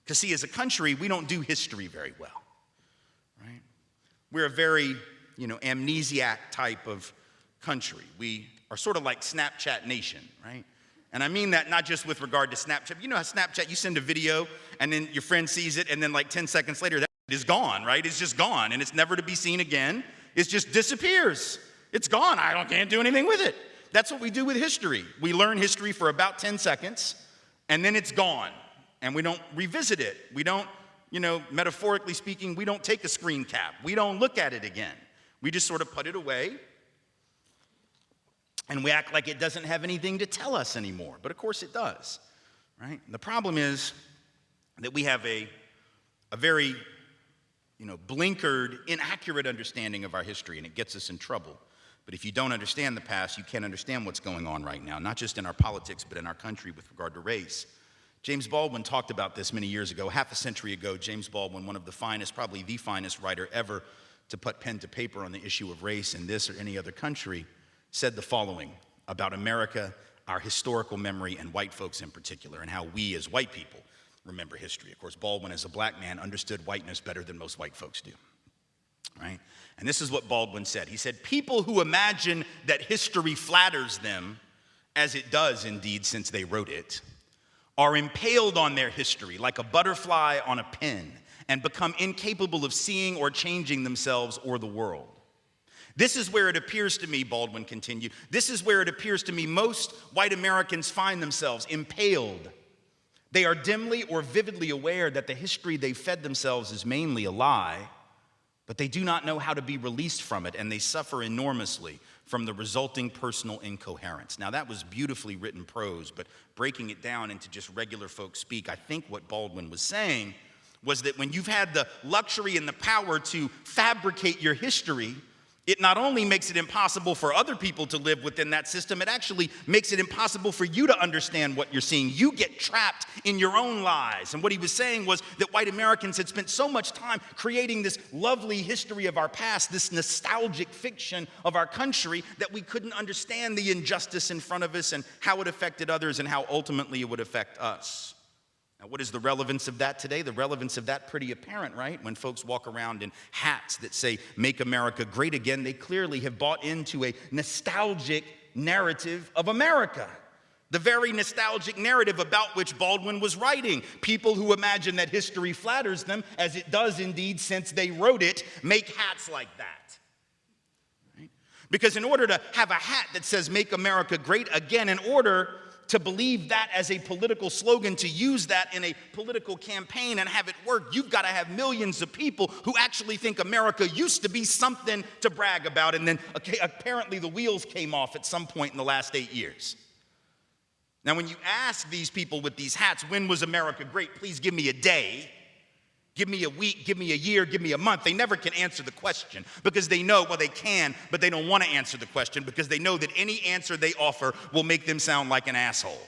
Because see, as a country, we don't do history very well, right? We're a very, amnesiac type of country. We are sort of like Snapchat Nation, right? And I mean that not just with regard to Snapchat. You know how Snapchat, you send a video and then your friend sees it and then like 10 seconds later, that is gone, right? It's just gone and it's never to be seen again. It just disappears. It's gone. Can't do anything with it. That's what we do with history. We learn history for about 10 seconds and then it's gone and we don't revisit it. We don't, metaphorically speaking, we don't take a screen cap. We don't look at it again. We just sort of put it away. And we act like it doesn't have anything to tell us anymore. But of course it does, right? And the problem is that we have a very, blinkered, inaccurate understanding of our history, and it gets us in trouble. But if you don't understand the past, you can't understand what's going on right now, not just in our politics, but in our country with regard to race. James Baldwin talked about this many years ago, half a century ago. James Baldwin, one of the finest, probably the finest writer ever to put pen to paper on the issue of race in this or any other country, said the following about America, our historical memory, and white folks in particular, and how we as white people remember history. Of course, Baldwin, as a black man, understood whiteness better than most white folks do, right? And this is what Baldwin said. He said, people who imagine that history flatters them, as it does indeed since they wrote it, are impaled on their history like a butterfly on a pin and become incapable of seeing or changing themselves or the world. This is where it appears to me, Baldwin continued, this is where it appears to me most white Americans find themselves impaled. They are dimly or vividly aware that the history they fed themselves is mainly a lie, but they do not know how to be released from it, and they suffer enormously from the resulting personal incoherence. Now, that was beautifully written prose, but breaking it down into just regular folk speak, I think what Baldwin was saying was that when you've had the luxury and the power to fabricate your history, it not only makes it impossible for other people to live within that system, it actually makes it impossible for you to understand what you're seeing. You get trapped in your own lies. And what he was saying was that white Americans had spent so much time creating this lovely history of our past, this nostalgic fiction of our country, that we couldn't understand the injustice in front of us and how it affected others and how ultimately it would affect us. Now, what is the relevance of that today? The relevance of that pretty apparent, right? When folks walk around in hats that say, "Make America Great Again," they clearly have bought into a nostalgic narrative of America. The very nostalgic narrative about which Baldwin was writing. People who imagine that history flatters them, as it does indeed since they wrote it, make hats like that. Right? Because in order to have a hat that says, "Make America Great Again," in order to believe that as a political slogan, to use that in a political campaign and have it work, you've got to have millions of people who actually think America used to be something to brag about, and then apparently the wheels came off at some point in the last 8 years. Now, when you ask these people with these hats, when was America great? Please give me a day. Give me a week, give me a year, give me a month. They never can answer the question because they know, well, they can, but they don't want to answer the question because they know that any answer they offer will make them sound like an asshole.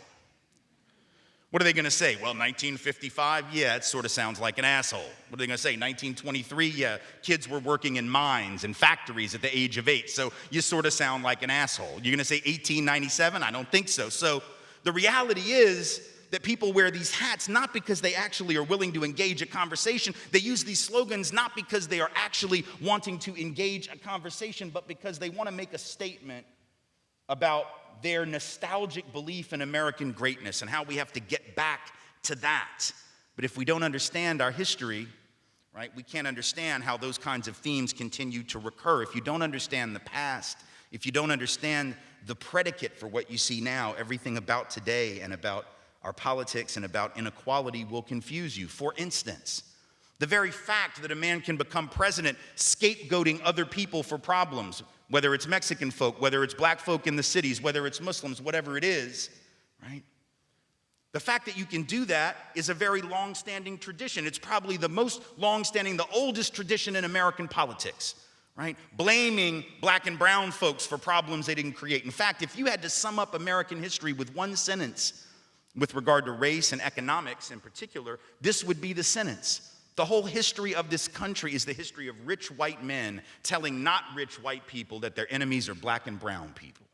What are they going to say? Well, 1955, yeah, it sort of sounds like an asshole. What are they going to say? 1923, yeah, kids were working in mines and factories at the age of 8, so you sort of sound like an asshole. You're going to say 1897? I don't think so. So the reality is that people wear these hats not because they actually are willing to engage a conversation. They use these slogans not because they are actually wanting to engage a conversation, but because they want to make a statement about their nostalgic belief in American greatness and how we have to get back to that. But if we don't understand our history, right, we can't understand how those kinds of themes continue to recur. If you don't understand the past, if you don't understand the predicate for what you see now, everything about today and about our politics and about inequality will confuse you. For instance, the very fact that a man can become president scapegoating other people for problems, whether it's Mexican folk, whether it's black folk in the cities, whether it's Muslims, whatever it is, right? The fact that you can do that is a very long-standing tradition. It's probably the most long-standing, the oldest tradition in American politics, right? Blaming black and brown folks for problems they didn't create. In fact, if you had to sum up American history with one sentence, with regard to race and economics in particular, this would be the sentence. The whole history of this country is the history of rich white men telling not rich white people that their enemies are black and brown people.